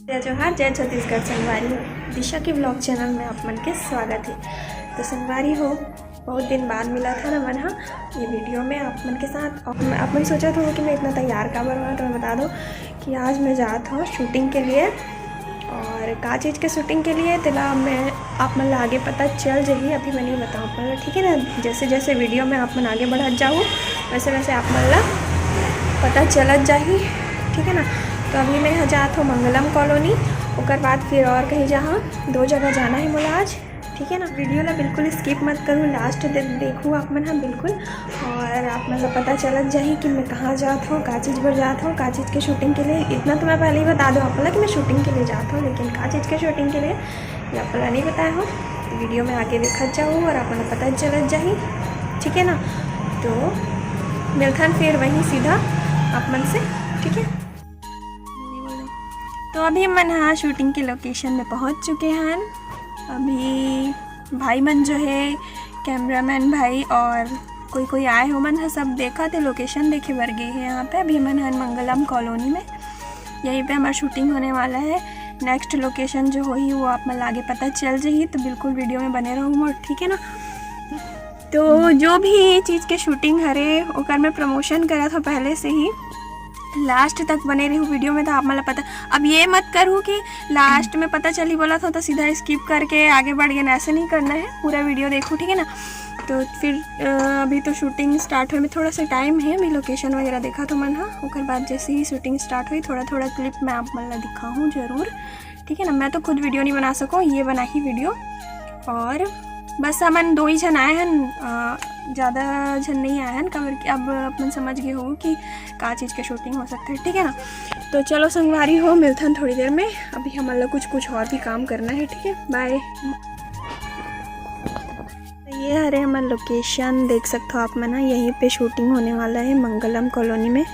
जय जोहार, जय छत्तीसगढ़। संगवारी हो, दिशा के ब्लॉग चैनल में आप मन के स्वागत है। तो संगवारी हो, बहुत दिन बाद मिला था ना मन ये वीडियो में आप मन के साथ। आप मन सोचा था कि मैं इतना तैयार का बना, तो मैं बता दूँ कि आज मैं जाता हूँ शूटिंग के लिए। और का चीज़ के शूटिंग के लिए तिला मैं आप मन आगे पता चल जाइए, अभी मैं नहीं बताऊँ पर ठीक है ना। जैसे जैसे वीडियो में आप मन आगे बढ़त जाऊँ वैसे वैसे आप मन ला पता चलत जाही, ठीक है ना। तो अभी मैं यहाँ जात हूँ मंगलम कॉलोनी, उसके बाद फिर और कहीं जहाँ 2 जगह जाना है मोला आज, ठीक है ना। वीडियो ला बिल्कुल स्किप मत करूँ, लास्ट देखूँ आप मन हाँ बिल्कुल। और आप मतलब पता चलत जाही कि मैं कहाँ जात हूँ, का चीज़ पर जात हूँ, का चीज़ के शूटिंग के लिए। इतना तो मैं पहले ही बता दूँ आप कि मैं शूटिंग के लिए जाता हूँ, लेकिन का चीज़ के शूटिंग के लिए ये आप नहीं बताया हो। तो वीडियो में आगे देखत जाऊँ और आप पता चलत जाही, ठीक है ना। तो मिलथन फिर वहीं सीधा आप मन से, ठीक है। तो अभी मन हाँ शूटिंग के लोकेशन में पहुंच चुके हैं। अभी भाई मन जो है कैमरामैन भाई और कोई आए हो मन है, सब देखा थे, लोकेशन देखे बर गए हैं यहाँ पे। अभी मन है मंगलम कॉलोनी में, यहीं पे हमारा शूटिंग होने वाला है। नेक्स्ट लोकेशन जो होगी वो आप मन आगे पता चल जाइए, तो बिल्कुल वीडियो में बने रहूँ, ठीक है ना। तो जो भी चीज़ के शूटिंग हरे ओकर में प्रमोशन करा था पहले से ही, लास्ट तक बने रहूँ वीडियो में, तो आप मतलब पता। अब ये मत करूँ कि लास्ट में पता चली बोला था तो सीधा स्किप करके आगे बढ़ गया, ऐसे नहीं करना है, पूरा वीडियो देखो, ठीक है ना। तो फिर अभी तो शूटिंग स्टार्ट हुए में थोड़ा सा टाइम है, अभी लोकेशन वगैरह देखा तो मन हाँ। उसके बाद जैसे ही शूटिंग स्टार्ट हुई थोड़ा थोड़ा क्लिप मैं आप मन ला दिखाऊँ ज़रूर, ठीक है ना। मैं तो खुद वीडियो नहीं बना सकूँ, ये बना ही वीडियो। और बस हमन 2 ही जन आए हैं, ज़्यादा जन नहीं आए हैं, कवर कि अब अपन समझ गए हो कि का चीज़ के शूटिंग हो सकता है, ठीक है ना। तो चलो संगवारी हो, मिलथन थोड़ी देर में। अभी हमारा कुछ और भी काम करना है, ठीक है, बाय। ये हरे हमारा लोकेशन देख सकते हो आप मन, यहीं पे शूटिंग होने वाला है मंगलम कॉलोनी में।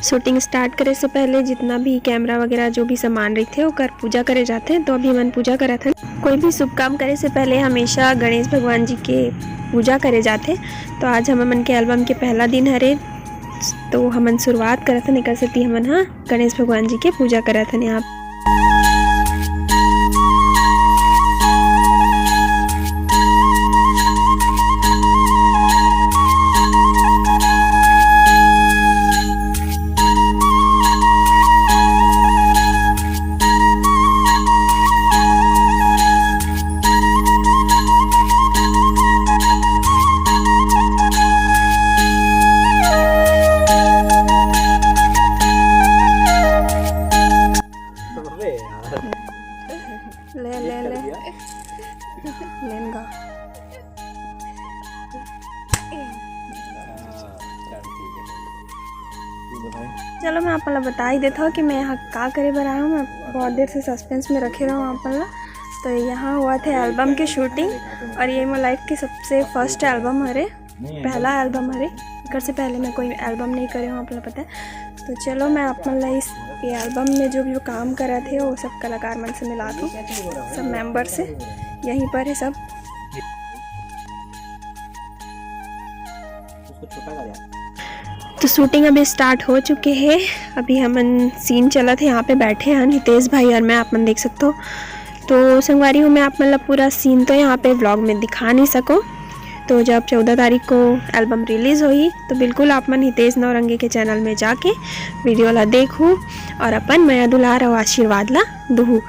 शूटिंग स्टार्ट करे से पहले जितना भी कैमरा वगैरह जो भी सामान रही थे ओकर पूजा करे जाते हैं। तो अभी मन पूजा करा था। कोई भी शुभ काम करे से पहले हमेशा गणेश भगवान जी के पूजा करे जाते। तो आज हम मन के एल्बम के पहला दिन हरे, तो हमन शुरुआत करत हन, कर सकती हमन हाँ गणेश भगवान जी के पूजा करत हन यहाँ। लेंगा चलो मैं आप बता ही देता हूँ कि मैं यहाँ का करे बर आया हूँ। मैं बहुत देर से सस्पेंस में रखे रहा हूँ आप। तो यहाँ हुआ थे एल्बम की शूटिंग, और ये मेरी लाइफ की सबसे फर्स्ट एल्बम हरे, पहला एल्बम हरे। कर से पहले मैं कोई एल्बम नहीं करे हूँ, आप पता है। तो चलो मैं आप मन इस एल्बम में जो भी वो काम करा थे वो सब कलाकार मन से मिला दूँ, सब मेंबर से यहीं पर है सब। तो शूटिंग अभी स्टार्ट हो चुके हैं। अभी हमन सीन चला थे, यहाँ पे बैठे हैं हितेश भाई और मैं, आप मन देख सकते हो। तो संगवारी हूँ मैं आप मतलब पूरा सीन तो यहाँ पे व्लॉग में दिखा नहीं सकूँ। तो जब 14 तारीख को एल्बम रिलीज़ हुई तो बिल्कुल आप मन हितेश नौरंगे के चैनल में जाके वीडियो ला देखूँ और अपन माया दुलार और आशीर्वाद ला दूँ।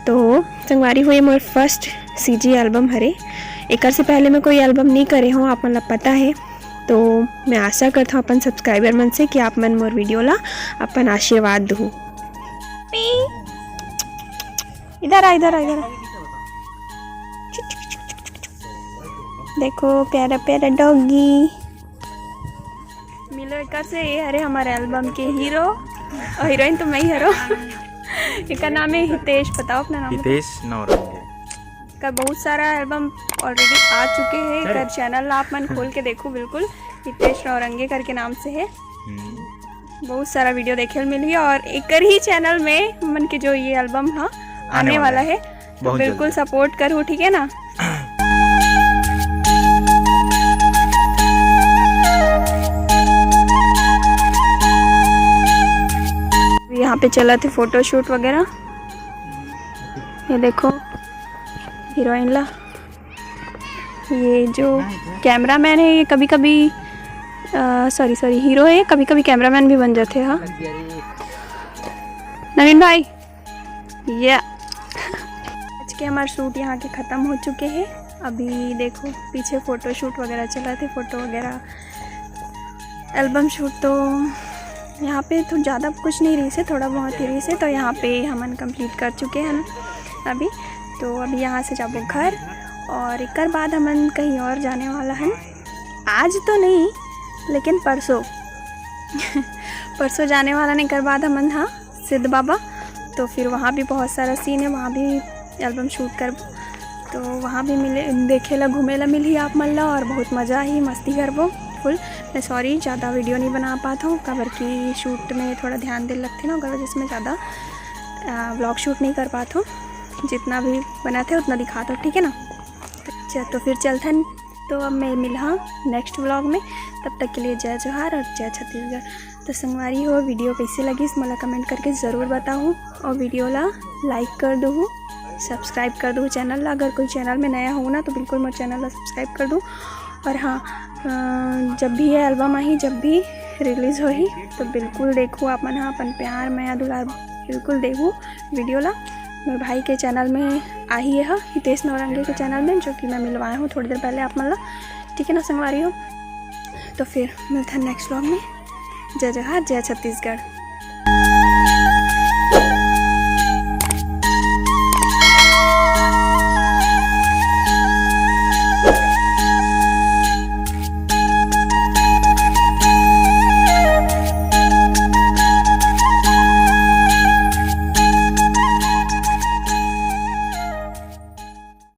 तो संगवारी हुई मोर फर्स्ट CG एल्बम हरे। एक से पहले मैं कोई एल्बम नहीं करे हूँ, आप मन पता है। तो मैं आशा करता हूँ अपन सब्सक्राइबर मन से कि आप मन मोर वीडियो ला अपन आशीर्वाद दूँ। इधर आ, इधर आ, इधर आ। देखो प्यारा प्यारा डॉगी मिलो एक से। ये हरे हमारे एल्बम के हीरो और हीरोइन तो मैं ही हरो। इसका नाम है हितेश, बताओ अपना नाम। हितेश नौरंगे का बहुत सारा एल्बम ऑलरेडी आ चुके हैं। कर चैनल आप मन खोल के देखो, बिल्कुल हितेश नौरंगे करके नाम से है। बहुत सारा वीडियो देखे मिली, और एक ही चैनल में मन के जो ये एल्बम हाँ आने वाला है, तो बिल्कुल सपोर्ट करो, ठीक है ना। पे चला थे फ़ोटो शूट वगैरह। ये देखो हीरोइन ला, ये जो कैमरामैन है ये कभी कभी सॉरी हीरो है, कभी कभी कैमरामैन भी बन जाते हैं। हाँ नवीन भाई, ये आज के हमारे शूट यहाँ के ख़त्म हो चुके हैं। अभी देखो पीछे फ़ोटो शूट वगैरह चला थे, फ़ोटो वगैरह एल्बम शूट। तो यहाँ पे तो ज़्यादा कुछ नहीं रही से, थोड़ा बहुत ही रही से। तो यहाँ पे हमन कंप्लीट कर चुके हैं अभी। तो अभी यहाँ से जाबो घर और एक बाद हमन कहीं और जाने वाला है। आज तो नहीं लेकिन परसों परसों जाने वाला नहीं। कर बाद हमन हाँ सिद्ध बाबा, तो फिर वहाँ भी बहुत सारा सीन है, वहाँ भी एल्बम शूट कर। तो वहाँ भी मिले देखे ला घूमे ला मिली आप मन ला, और बहुत मज़ा ही मस्ती करबो फुल। मैं सॉरी ज़्यादा वीडियो नहीं बना पाता हूँ, कबर की शूट में थोड़ा ध्यान दे लगती ना, अगर जिसमें ज़्यादा व्लॉग शूट नहीं कर पाता हूँ। जितना भी बना थे उतना दिखाता हूँ, ठीक है ना। तो फिर चलते हैं। तो अब मैं मिला नेक्स्ट व्लॉग में, तब तक के लिए जय जोहार और जय छत्तीसगढ़। तो संगवारी हो वीडियो कैसे लगी मला कमेंट करके ज़रूर बताऊँ, और वीडियो ला लाइक कर दूँ, सब्सक्राइब कर दूँ चैनल ला। अगर कोई चैनल में नया हो ना तो बिल्कुल मेरे चैनल ला सब्सक्राइब कर दूँ। और हाँ जब भी ये एल्बम आई, जब भी रिलीज़ होही तो बिल्कुल देखो आप मन हाँ अपन प्यार माया दुलार बिल्कुल देखो वीडियो ला। मेरे भाई के चैनल में आई है हितेश नौरंगी के चैनल में, जो कि मैं मिलवाया हूँ थोड़ी देर पहले आप मन ला, ठीक है ना संगवारी हो। तो फिर मिलते हैं नेक्स्ट व्लॉग में। जय जोहार जय छत्तीसगढ़।